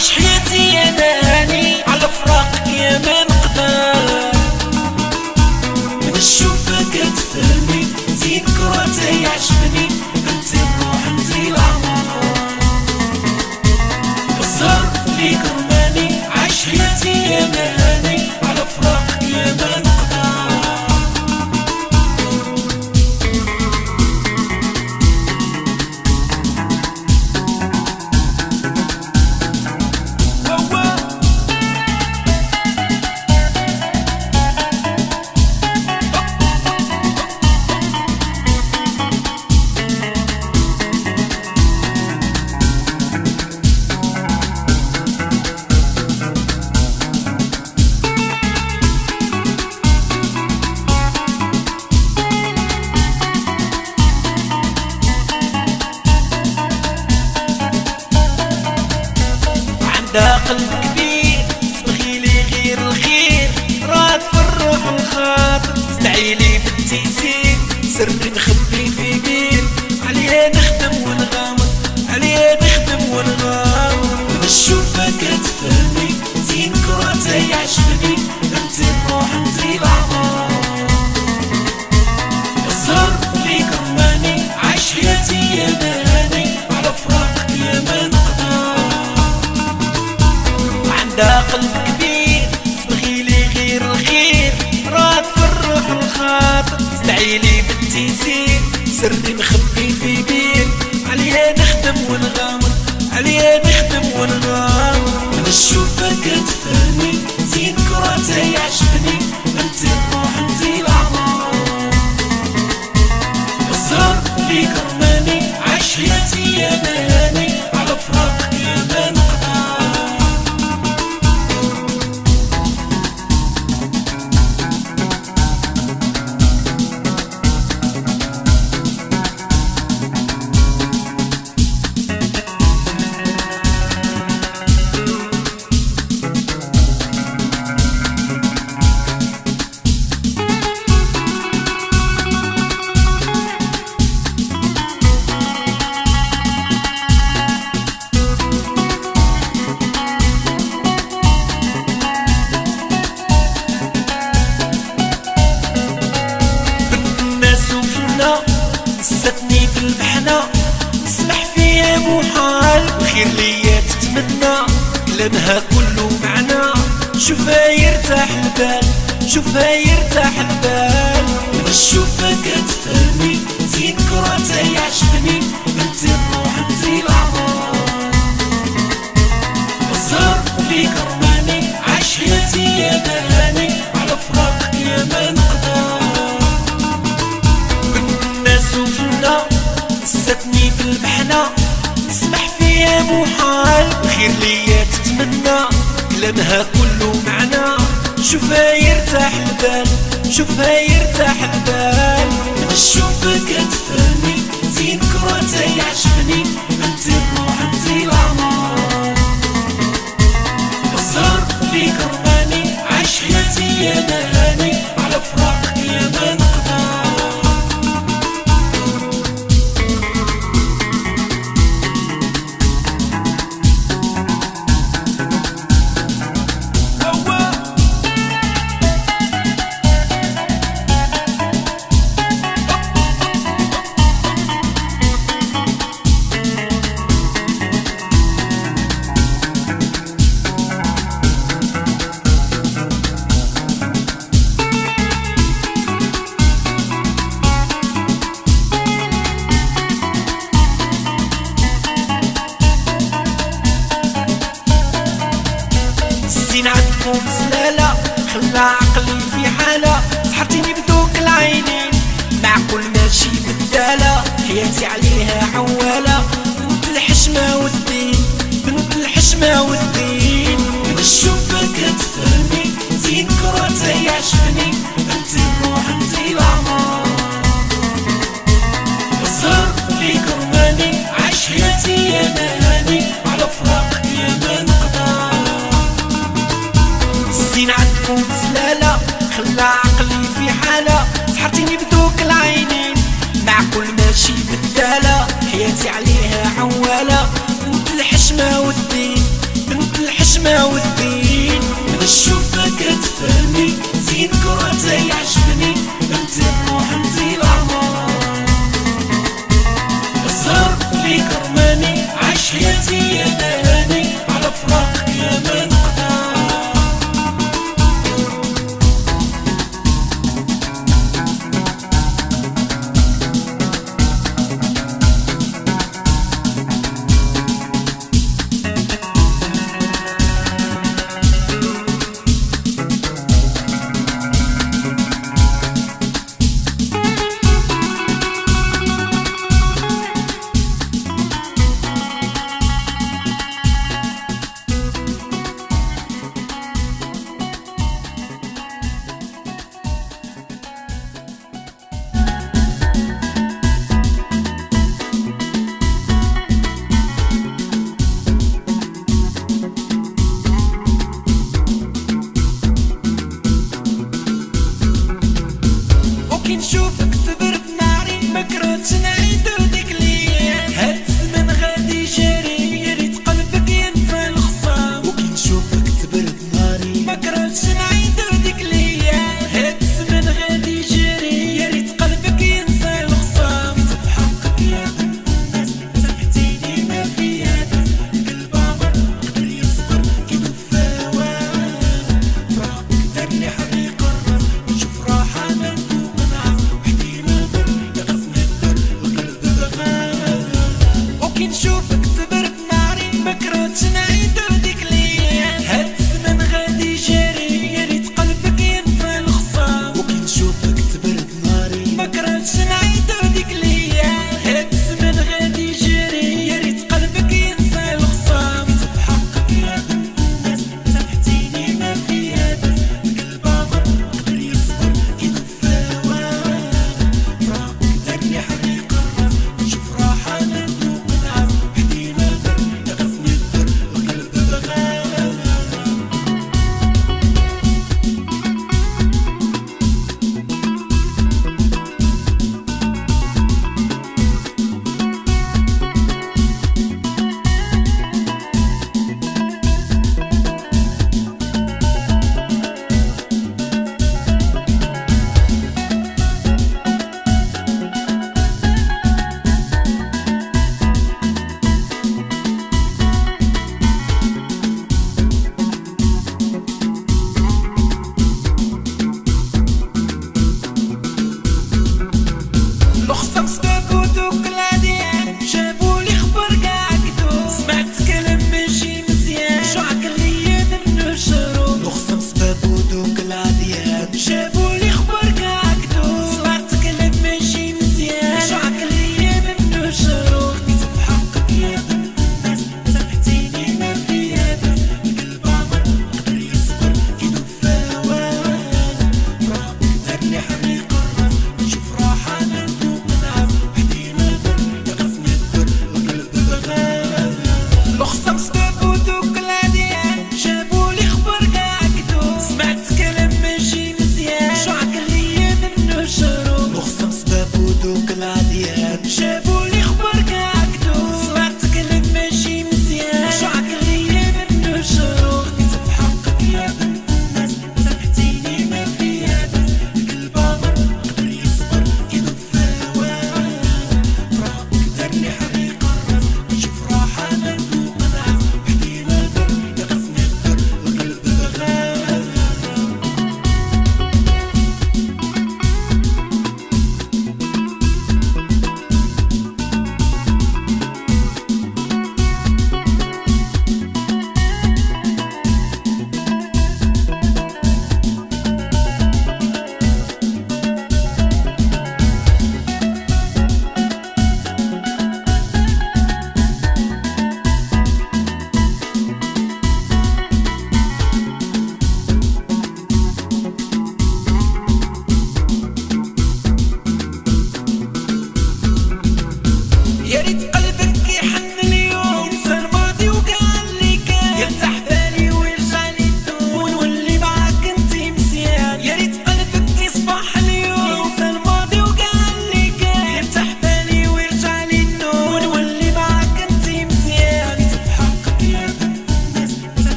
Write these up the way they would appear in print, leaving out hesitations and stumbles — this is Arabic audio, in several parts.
عايش حياتي انا هاني على فراقك يا ما نقدر. من نشوفك تفهمني زين كراتي يعجبني، انت الروح انت العمر. الزهر ليك رماني عايش حياتي انا هاني على فراقك يا ما نقدر. عندها قلب كبير تبغيلي غير الخير، راه تفرح الخاطر تدعيلي بالتيسير. سري مخبي في بير عليها نخدم ونغامر، عليها نخدم ونغامر. نشوفك تفهمني زين كراتي يعجبني، انت الروح انت العمر. الزهر ليك رماني عايش حياتي انا هاني على فراقك يا ما نقدر. عندها قلب كبير تبغيلي غير الخير، راه تفرح الخاطر تدعيلي بالتيسير. سري مخبي في بير عليها نخدم ونغامر، عليها نخدم ونغامر. نشوفك تفهمني زين كراتي يعجبني، انت الروح انت العمر. الزهر ليك رماني عايش حياتي انا هاني على فراقك يا ما نقدر. نستني في المحنة اسمح فيها محال، الخير ليا تتمنى كلامها كله معنى. شوفها يرتاح البال، شوفها يرتاح البال. نشوفك تفهمني زين كراتي يعجبني، انت الروح انت العمر. الزهر ليك رماني عايش حياتي انا هاني على فراقك يا ما نقدر. نستني في المحنة اسمح فيها محال، الخير ليا تتمنى كلامها كله معنى. شوفها يرتاح البال، شوفها يرتاح البال. نشوفك تفهمني زين كراتي يعجبني، انت الروح انت العمر. الزهر ليك رماني عايش حياتي انا هاني على فراقك يا ما نقدر. زين عندكم سلالة خلا عقلي في حالة، سحرتيني بدوك العينين معقول ماشي بدالة. حياتي عليها عوالة بنت الحشمة والدين، بنت الحشمة والدين. نشوفك تفهمني زين كراتي يعجبني، انت الروح انت العمر. الزهر ليك رماني عايش حياتي انا هاني على فراقك يا ما نقدر. زين عندكم سلالة خلا عقلي في حالة، سحرتيني بدوك العينين معقول ماشي بدالة. حياتي عليها عوالة بنت الحشمة والدين، بنت الحشمة والدين. نشوفها كتفهمني زين كرهتها يعجبني، انت الروح انت العمر، الزهر اللي كرماني عايش حياتي انا هاني، على فراقك يا ما نقدر.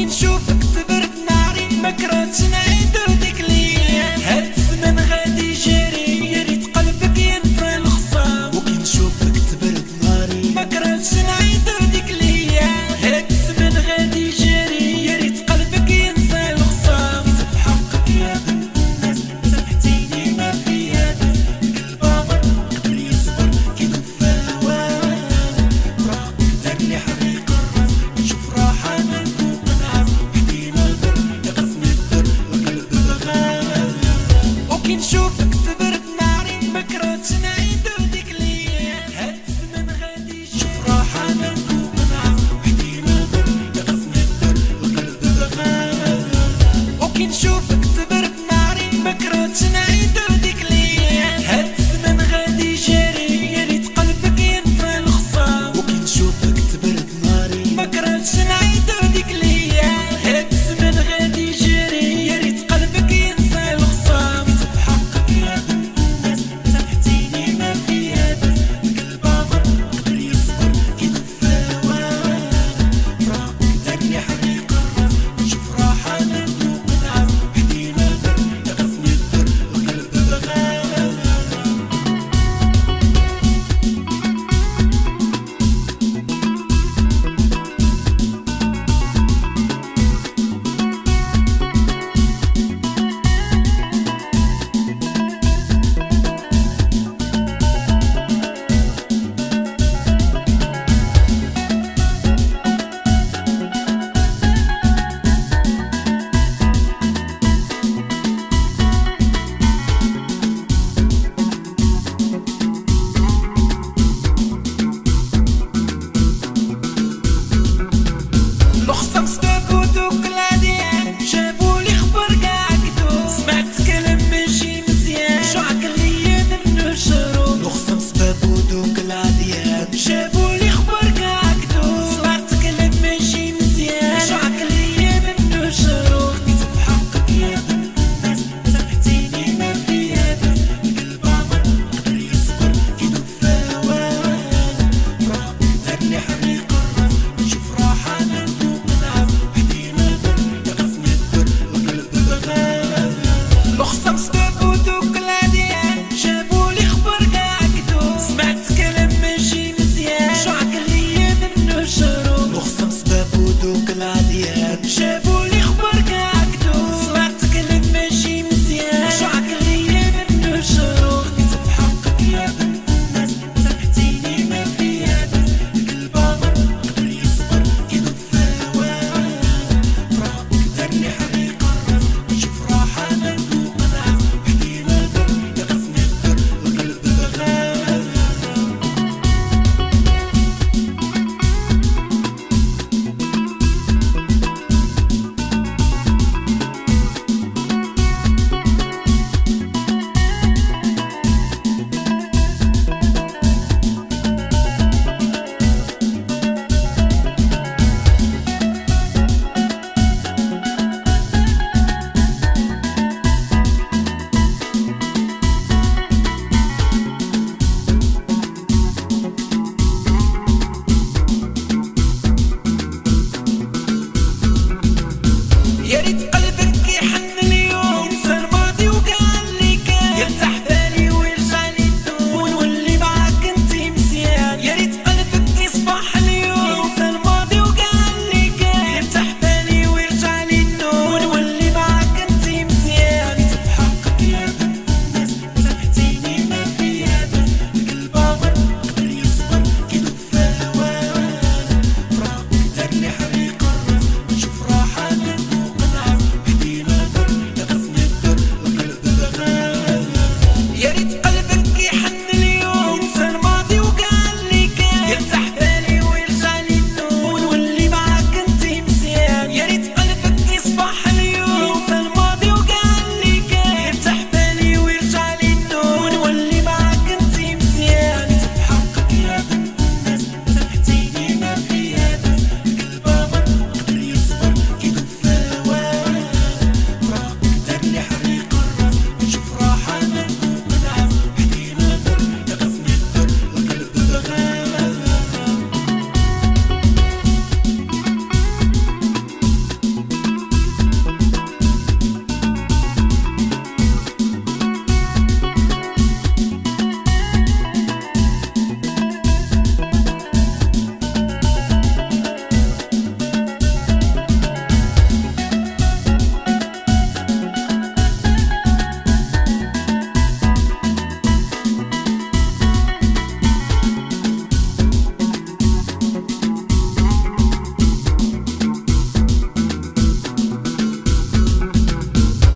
نشوفك تبرد ناري ما كرهتش نعيدو ديك الايام. هاد الزمن غادي يجري يا ريت قلبك ينسى الخصام. وكي نشوفك تبرد ناري ما كرهتش نعيدو ديك الايام. هاد الزمن غادي يجري يا ريت قلبك ينسى الخصام. في حقك يا بنت الناس سامحتيني ما في هدف. قلب عمر قدر يصبر كي نوفى هواه. فراقك دارلي حريق الراس نشوف راحة ما نكون نعرف. حدينا البر يقسني الدر والقلب بغاه. وكي نشوفك تبرد ناري ما كرهتش نعيدو ديك الايام. هاد الزمن غادي نشوف راحة ما نكون نعرف. حدينا البر يقسني الدر والقلب بغاه. وكي نشوفك تبرد ناري ما كرهتش نعيدو ديك الايام. هاد الزمن غادي يجري يا ريت قلبك ينسى الخصام. وكي نشوفك تبرد ناري ما كرهتش نعيدو ديك الايام. هاد الزمن غادي يجري يا ريت قلبك ينسى الخصام. في حقك يا بنت الناس سامحتيني ما في هدف. قلب عمر قدر يصبر كي نوفى هواه. فراقك دارلي حريق الراس نشوف راحة ما نكون نعرف. حدينا البر يقسني الدر والقلب بغاه. الخصم سبابو دوك العديان جابولي خبر قاع كدوب. سمعت كلام ماشي مزيان شو عقل ليا منو شروب. الخصم سبابو دوك العديان جابولي خبر قاع كدوب. سمعت كلام ماشي مزيان شو عقل ليا منو شروب. في حقك يا بنت الناس سامحتيني ما في هدف. قلب عمر قدر يصبر كي نوفى هواه. فراقك دارلي حريق الراس نشوف راحة ما نكون نعرف. حدينا البر يقسني الدر والقلب بغاه. الخصم سبابو دوك العديان جابولي خبر قاع كدوب. سمعت كلام ماشي مزيان شو عقل ليا منو شروب. الخصم سبابو دوك العديان جابولي